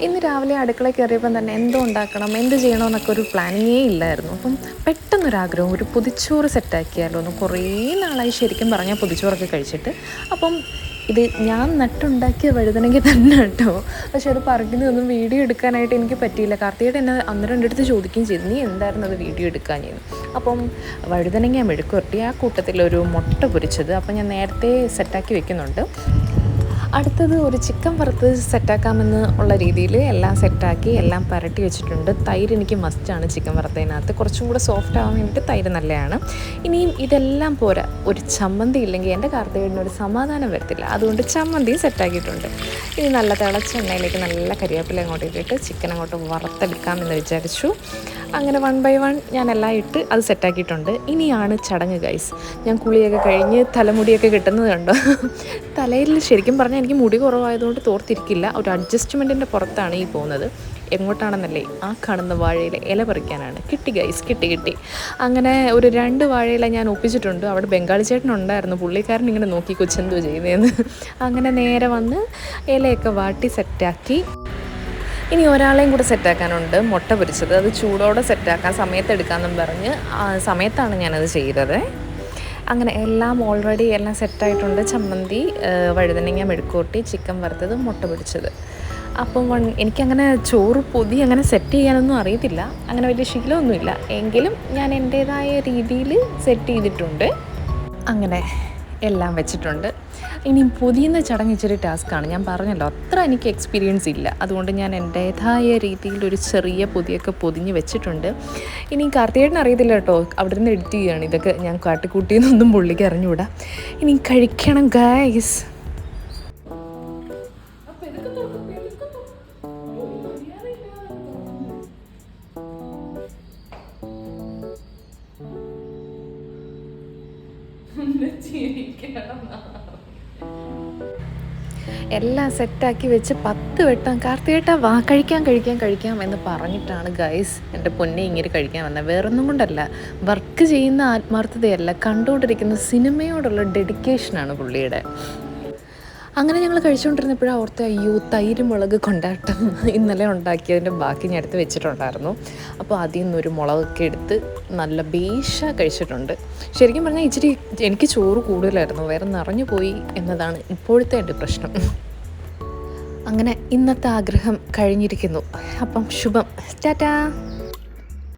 ഇന്ന് രാവിലെ അടുക്കളയിൽ കയറിയപ്പം തന്നെ എന്തോ ഉണ്ടാക്കണം, എന്ത് ചെയ്യണമെന്നൊക്കെ ഒരു പ്ലാനിങ്ങേ ഇല്ലായിരുന്നു. അപ്പം പെട്ടെന്നൊരാഗ്രഹം, ഒരു പൊതിച്ചോറ് സെറ്റാക്കിയാലോ എന്ന്. കുറേ നാളായി ശരിക്കും പറഞ്ഞാൽ പൊതിച്ചോറൊക്കെ കഴിച്ചിട്ട്. അപ്പം ഇത് ഞാൻ നട്ടുണ്ടാക്കിയ വഴുതനങ്ങ തന്നെ കേട്ടോ. പക്ഷെ അത് പറിക്കുന്നതൊന്നും വീഡിയോ എടുക്കാനായിട്ട് എനിക്ക് പറ്റിയില്ല. കാർത്തികേയൻ എന്നെ അന്നേരം എൻ്റെ അടുത്ത് ചോദിക്കുകയും ചെയ്തു, നീ എന്തായിരുന്നു അത് വീഡിയോ എടുക്കാൻ ചെയ്യുന്നു. അപ്പം വഴുതനങ്ങ മെഴുക്കുവരട്ടി, ആ കൂട്ടത്തിലൊരു മുട്ട പൊരിച്ചത് അപ്പം ഞാൻ നേരത്തെ സെറ്റാക്കി വെക്കുന്നുണ്ട്. അടുത്തത് ഒരു ചിക്കൻ വറുത്ത് സെറ്റാക്കാമെന്ന് ഉള്ള രീതിയിൽ എല്ലാം സെറ്റാക്കി എല്ലാം പുരട്ടി വെച്ചിട്ടുണ്ട്. തൈര് എനിക്ക് മസ്റ്റാണ് ചിക്കൻ വറുത്തതിനകത്ത്, കുറച്ചും കൂടെ സോഫ്റ്റ് ആവാൻ വേണ്ടിയിട്ട് തൈര് നല്ലതാണ്. ഇനിയും ഇതെല്ലാം പോരാ, ഒരു ചമ്മന്തി ഇല്ലെങ്കിൽ എൻ്റെ കാർത്തികേയനൊരു സമാധാനം വരത്തില്ല. അതുകൊണ്ട് ചമ്മന്തി സെറ്റാക്കിയിട്ടുണ്ട്. ഇനി നല്ല തിളച്ച എണ്ണയിലേക്ക് നല്ല കരിവേപ്പില അങ്ങോട്ട് ഇട്ടിട്ട് ചിക്കൻ അങ്ങോട്ട് വറുത്തെടുക്കാമെന്ന് വിചാരിച്ചു. അങ്ങനെ 1 by 1 ഞാൻ എല്ലാം ഇട്ട് അത് സെറ്റാക്കിയിട്ടുണ്ട്. ഇനിയാണ് ചടങ്ങ് ഗൈസ്. ഞാൻ കുളിയൊക്കെ കഴിഞ്ഞ് തലമുടിയൊക്കെ കിട്ടുന്നത് കണ്ടോ. തലയിൽ ശരിക്കും പറഞ്ഞാൽ എനിക്ക് മുടി കുറവായതുകൊണ്ട് തോർത്തിരിക്കില്ല. ഒരു അഡ്ജസ്റ്റ്മെൻറ്റിൻ്റെ പുറത്താണ് ഈ പോകുന്നത്. എങ്ങോട്ടാണെന്നല്ലേ, ആ കാണുന്ന വാഴയില ഇല പറിക്കാനാണ്. കിട്ടി ഗൈസ്, കിട്ടി. അങ്ങനെ ഒരു 2 വാഴയില ഞാൻ ഒപ്പിച്ചിട്ടുണ്ട്. അവിടെ ബംഗാളി ചേട്ടനുണ്ടായിരുന്നു, പുള്ളിക്കാരൻ ഇങ്ങനെ നോക്കി കൊച്ചെന്തോ ചെയ്യുന്നതെന്ന്. അങ്ങനെ നേരെ വന്ന് ഇലയൊക്കെ വാട്ടി സെറ്റാക്കി. ഇനി ഒരാളെയും കൂടെ സെറ്റാക്കാനുണ്ട്, മുട്ട പൊരിച്ചത്. അത് ചൂടോടെ സെറ്റാക്കാൻ സമയത്തെടുക്കാമെന്നും പറഞ്ഞ് സമയത്താണ് ഞാനത് ചെയ്തത്. അങ്ങനെ എല്ലാം ഓൾറെഡി എല്ലാം സെറ്റായിട്ടുണ്ട്. ചമ്മന്തി, വഴുതനങ്ങ മെഴുക്കുവരട്ടി, ചിക്കൻ വറുത്തത്, മുട്ട പൊരിച്ചത്. അപ്പം എനിക്കങ്ങനെ ചോറ് പൊതി അങ്ങനെ സെറ്റ് ചെയ്യാനൊന്നും അറിയത്തില്ല, അങ്ങനെ വലിയ ശീലമൊന്നുമില്ല. എങ്കിലും ഞാൻ എൻ്റേതായ രീതിയിൽ സെറ്റ് ചെയ്തിട്ടുണ്ട്. അങ്ങനെ എല്ലാം വെച്ചിട്ടുണ്ട്. ഇനി പൊതിയുന്ന ചടങ്ങ് ഇച്ചിരി ടാസ്ക്കാണ്. ഞാൻ പറഞ്ഞല്ലോ, അത്ര എനിക്ക് എക്സ്പീരിയൻസ് ഇല്ല. അതുകൊണ്ട് ഞാൻ എൻ്റേതായ രീതിയിൽ ഒരു ചെറിയ പൊതിയൊക്കെ പൊതിഞ്ഞ് വെച്ചിട്ടുണ്ട്. ഇനി കാർത്തികേയൻ അറിയത്തില്ല കേട്ടോ, അവിടെ നിന്ന് എഡിറ്റ് ചെയ്യുകയാണ്. ഇതൊക്കെ ഞാൻ കാട്ടിക്കൂട്ടിയെന്നൊന്നും പുള്ളിക്ക് അറിഞ്ഞുകൂടാ. ഇനി കഴിക്കണം ഗൈസ്. എല്ലാം സെറ്റാക്കി വെച്ച് 10 വട്ടം കാർത്തികേട്ടാ വാ കഴിക്കാം എന്ന് പറഞ്ഞിട്ടാണ് ഗൈസ് എൻ്റെ പൊന്നെ ഇങ്ങനെ കഴിക്കാൻ വന്നത്. വേറൊന്നും കൊണ്ടല്ല, വർക്ക് ചെയ്യുന്ന ആത്മാർത്ഥതയല്ല, കണ്ടുകൊണ്ടിരിക്കുന്ന സിനിമയോടുള്ള ഡെഡിക്കേഷനാണ് പുള്ളിയുടെ. അങ്ങനെ ഞങ്ങൾ കഴിച്ചുകൊണ്ടിരുന്നപ്പോഴാണ് ഓർത്ത്, അയ്യോ തൈര് മുളക് കൊണ്ടാട്ടം ഇന്നലെ ഉണ്ടാക്കിയതിൻ്റെ ബാക്കി ഞാൻ എടുത്ത് വെച്ചിട്ടുണ്ടായിരുന്നു. അപ്പോൾ അതിൽ നിന്നൊരു മുളകൊക്കെ എടുത്ത് നല്ല ബേഷ കഴിച്ചിട്ടുണ്ട്. ശരിക്കും പറഞ്ഞാൽ ഇച്ചിരി എനിക്ക് ചോറ് കൂടുതലായിരുന്നു, വേറെ നിറഞ്ഞു പോയി എന്നതാണ് ഇപ്പോഴത്തെ എൻ്റെ പ്രശ്നം. അങ്ങനെ ഇന്നത്തെ ആഗ്രഹം കഴിഞ്ഞിരിക്കുന്നു. അപ്പം ശുഭം, ടാറ്റാ.